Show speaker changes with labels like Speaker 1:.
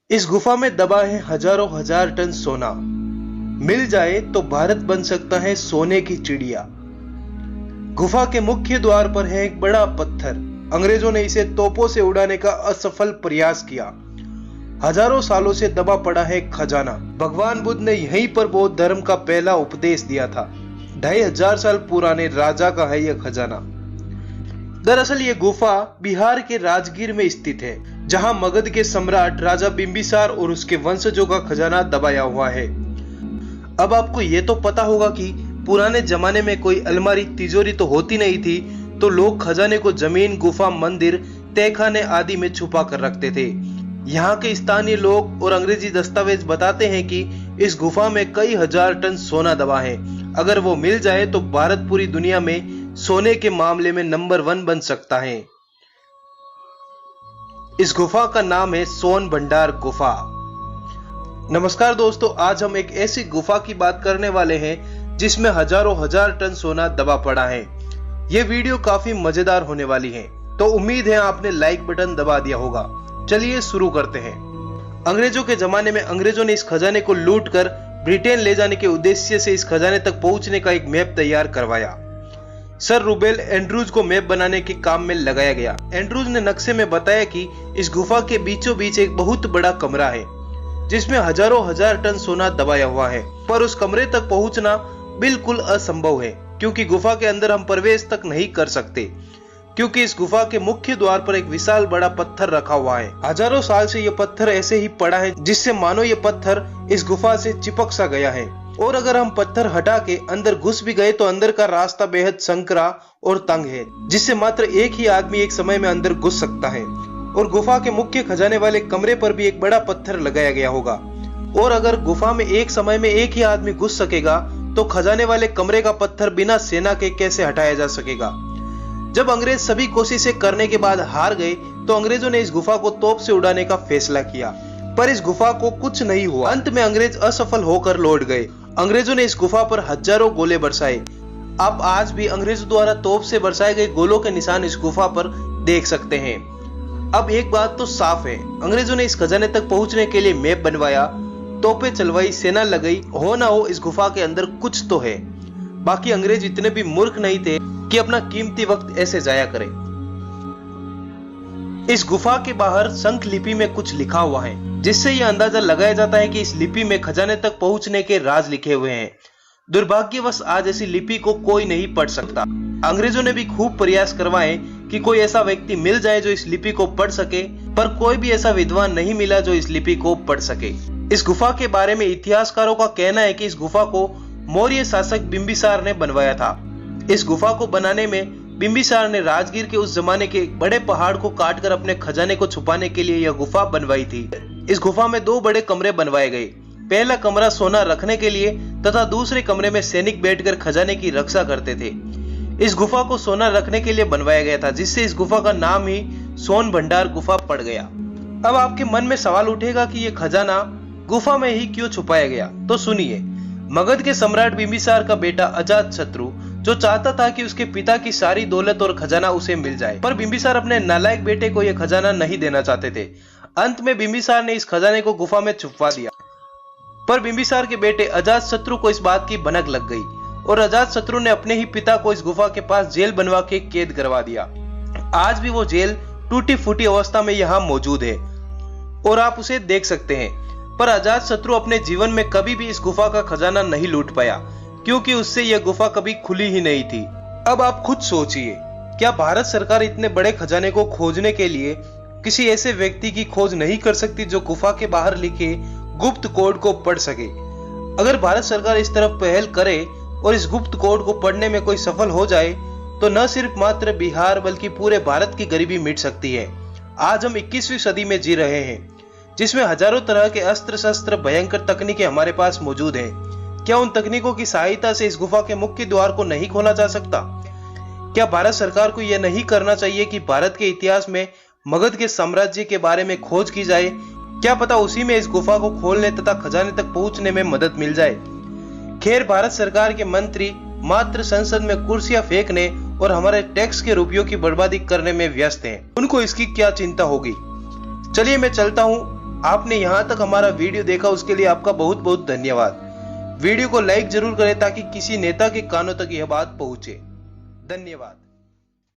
Speaker 1: इस गुफा में दबा है हजारों हजार टन सोना। मिल जाए तो भारत बन सकता है सोने की चिड़िया। गुफा के मुख्य द्वार पर है एक बड़ा पत्थर। अंग्रेजों ने इसे तोपों से उड़ाने का असफल प्रयास किया। हजारों सालों से दबा पड़ा है खजाना। भगवान बुद्ध ने यहीं पर बौद्ध धर्म का पहला उपदेश दिया था। 2500 साल पुराने राजा का है यह खजाना। दरअसल ये गुफा बिहार के राजगीर में स्थित है, जहां मगध के सम्राट राजा बिंबिसार और उसके वंशजों का खजाना दबाया हुआ है। अब आपको ये तो पता होगा कि पुराने जमाने में कोई अलमारी तिजोरी तो होती नहीं थी, तो लोग खजाने को जमीन, गुफा, मंदिर, तहखाने आदि में छुपा कर रखते थे। यहाँ के स्थानीय लोग और अंग्रेजी दस्तावेज बताते हैं कि इस गुफा में कई हजार टन सोना दबा है। अगर वो मिल जाए तो भारत पूरी दुनिया में सोने के मामले में नंबर 1 बन सकता है। इस गुफा का नाम है सोन भंडार गुफा। नमस्कार दोस्तों, आज हम एक ऐसी गुफा की बात करने वाले हैं जिसमें हजारों हजार टन सोना दबा पड़ा है। यह वीडियो काफी मजेदार होने वाली है, तो उम्मीद है आपने लाइक बटन दबा दिया होगा। चलिए शुरू करते हैं। अंग्रेजों के जमाने में अंग्रेजों ने इस खजाने को लूटकर ब्रिटेन ले जाने के उद्देश्य से इस खजाने तक पहुंचने का एक मैप तैयार करवाया। सर रूबेल एंड्रूज को मैप बनाने के काम में लगाया गया। एंड्रूज ने नक्शे में बताया कि इस गुफा के बीचों बीच एक बहुत बड़ा कमरा है जिसमें हजारों हजार टन सोना दबाया हुआ है, पर उस कमरे तक पहुंचना बिल्कुल असंभव है क्योंकि गुफा के अंदर हम प्रवेश तक नहीं कर सकते, क्योंकि इस गुफा के मुख्य द्वार पर एक विशाल बड़ा पत्थर रखा हुआ है। हजारों साल से यह पत्थर ऐसे ही पड़ा है, जिससे मानो ये पत्थर इस गुफा से चिपक सा गया है। और अगर हम पत्थर हटा के अंदर घुस भी गए तो अंदर का रास्ता बेहद संकरा और तंग है, जिससे मात्र एक ही आदमी एक समय में अंदर घुस सकता है। और गुफा के मुख्य खजाने वाले कमरे पर भी एक बड़ा पत्थर लगाया गया होगा। और अगर गुफा में एक समय में एक ही आदमी घुस सकेगा तो खजाने वाले कमरे का पत्थर बिना सेना के कैसे हटाया जा सकेगा। जब अंग्रेज सभी कोशिशें करने के बाद हार गए तो अंग्रेजों ने इस गुफा को तोप से उड़ाने का फैसला किया, पर इस गुफा को कुछ नहीं हुआ। अंत में अंग्रेज असफल होकर लौट गए। अंग्रेजों ने इस गुफा पर हजारों गोले बरसाए। आप आज भी अंग्रेजों द्वारा तोप से बरसाए गए गोलों के निशान इस गुफा पर देख सकते हैं। अब एक बात तो साफ है, अंग्रेजों ने इस खजाने तक पहुंचने के लिए मैप बनवाया, तोपें चलवाई, सेना लगाई, हो ना हो इस गुफा के अंदर कुछ तो है। बाकी अंग्रेज इतने भी मूर्ख नहीं थे कि अपना कीमती वक्त ऐसे जाया करें। इस गुफा के बाहर शंख लिपि में कुछ लिखा हुआ है, जिससे यह अंदाजा लगाया जाता है कि इस लिपि में खजाने तक पहुंचने के राज लिखे हुए हैं। दुर्भाग्यवश आज ऐसी लिपि को कोई नहीं पढ़ सकता। अंग्रेजों ने भी खूब प्रयास करवाए कि कोई ऐसा व्यक्ति मिल जाए जो इस लिपि को पढ़ सके, पर कोई भी ऐसा विद्वान नहीं मिला जो इस लिपि को पढ़ सके। इस गुफा के बारे में इतिहासकारों का कहना है कि इस गुफा को मौर्य शासक बिंबिसार ने बनवाया था। इस गुफा को बनाने में बिंबिसार ने राजगीर के उस जमाने के बड़े पहाड़ को काटकर अपने खजाने को छुपाने के लिए यह गुफा बनवाई थी। इस गुफा में 2 बड़े कमरे बनवाए गए। पहला कमरा सोना रखने के लिए तथा दूसरे कमरे में सैनिक बैठकर खजाने की रक्षा करते थे। इस गुफा को सोना रखने के लिए बनवाया गया था, जिससे इस गुफा का नाम ही सोन भंडार गुफा पड़ गया। अब आपके मन में सवाल उठेगा कि यह खजाना गुफा में ही क्यों छुपाया गया, तो सुनिए। मगध के सम्राट बिंबिसार का बेटा अजातशत्रु जो चाहता था कि उसके पिता की सारी दौलत और खजाना उसे मिल जाए, पर बिंबिसार अपने नालायक बेटे को यह खजाना नहीं देना चाहते थे। अंत में बिंबिसार ने इस खजाने को गुफा में छुपवा दिया, पर बिंबिसार के बेटे अजातशत्रु को इस बात की भनक लग गई और अजातशत्रु ने अपने ही पिता को इस गुफा के पास जेल बनवा के कैद करवा दिया। आज भी वो जेल टूटी फूटी अवस्था में यहाँ मौजूद है और आप उसे देख सकते हैं। पर अजातशत्रु अपने जीवन में कभी भी इस गुफा का खजाना नहीं लूट पाया, क्योंकि उससे यह गुफा कभी खुली ही नहीं थी। अब आप खुद सोचिए, क्या भारत सरकार इतने बड़े खजाने को खोजने के लिए किसी ऐसे व्यक्ति की खोज नहीं कर सकती जो गुफा के बाहर लिखे गुप्त कोड को पढ़ सके? अगर भारत सरकार इस तरफ पहल करे और इस गुप्त कोड को पढ़ने में कोई सफल हो जाए तो न सिर्फ मात्र बिहार बल्कि पूरे भारत की गरीबी मिट सकती है। आज हम 21वीं सदी में जी रहे हैं, जिसमें हजारों तरह के अस्त्र शस्त्र, भयंकर तकनीकें हमारे पास मौजूद हैं। क्या उन तकनीकों की सहायता से इस गुफा के मुख्य द्वार को नहीं खोला जा सकता? क्या भारत सरकार को यह नहीं करना चाहिए कि भारत के इतिहास में मगध के साम्राज्य के बारे में खोज की जाए? क्या पता उसी में इस गुफा को खोलने तथा खजाने तक पहुंचने में मदद मिल जाए। खैर, भारत सरकार के मंत्री मात्र संसद में कुर्सियां फेंकने और हमारे टैक्स के रुपयों की बर्बादी करने में व्यस्त हैं। उनको इसकी क्या चिंता होगी। चलिए मैं चलता हूँ, आपने यहाँ तक हमारा वीडियो देखा उसके लिए आपका बहुत बहुत धन्यवाद। वीडियो को लाइक जरूर करें ताकि किसी नेता के कानों तक यह बात पहुंचे। धन्यवाद।